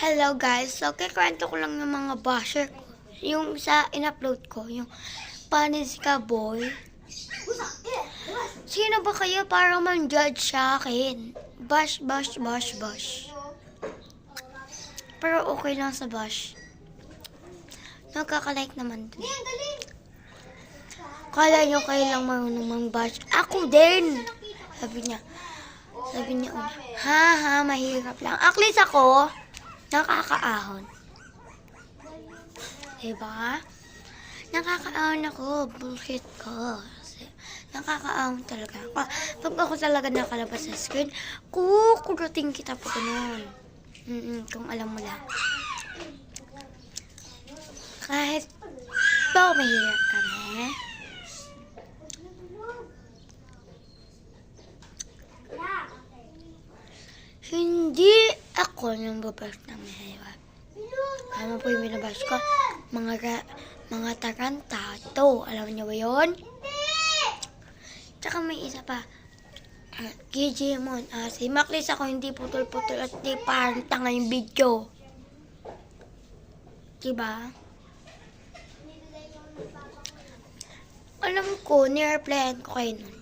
Hello guys, so kikwento ko lang yung mga basher ko. Yung sa in-upload ko, yung Panis Ka Boy. Sino ba kayo para man-judge sa akin? Bash, bash, bash, bash. Pero okay lang sa bash. Nagkaka-like naman din. Kala nyo kayo lang marunong mang-bash. Ako din! Sabi niya, ha, mahirap lang. Aklis ako, nakakaahon. Diba? Nakakaahon ako. Bullshit ko. Nakakaahon talaga. Pag ako talaga nakalabas sa screen, kukurating kita po ganun. Kung alam mo lang. Kahit pa mahirap kami. Hindi ako yung babash na mahirap. Alam mo po yung binabash ko? Mga tarantado. Alam niyo ba yun? Tsaka may isa pa. Gigimon. Si Maclis ako hindi putol-putol at di parang tanga yung video. Diba? Alam ko, nireplyan ko kayo nun.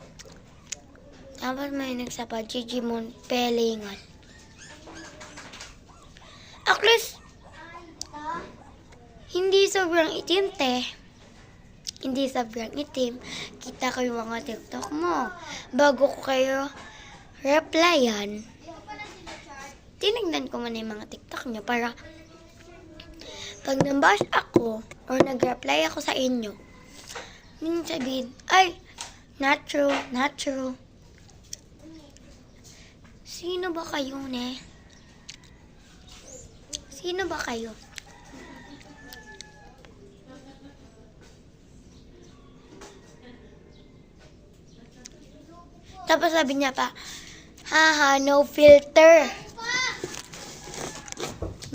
Tapos may nagsapa, Gigimon, pelingan. Aklis, hindi sobrang itim, te. Hindi sobrang itim. Kita ko yung mga TikTok mo. Bago ko kayo replyan, tinignan ko muna yung mga TikTok nyo para pag nambash ako or nag-reply ako sa inyo, minsan sabihin, ay, not true, not true. Sino ba kayo, ne? Sino ba kayo? Tapos sabi niya pa, haha, no filter.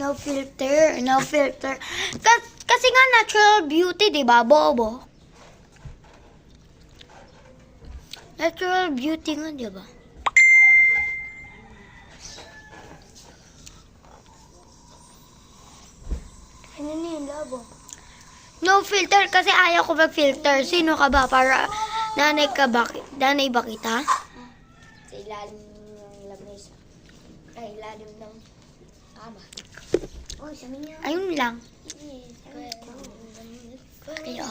No filter, no filter. Kasi nga natural beauty, di ba, bobo? Natural beauty nga, di ba? Ano na yung labo? No filter kasi ayaw ko mag-filter. Sino ka ba? Para nanay ka ba? Nanay ba kita? Sa ilalim ng lamesa. Ay, ilalim ng kama. Oh, sabi niya. Ayun lang. Yes. Kaya,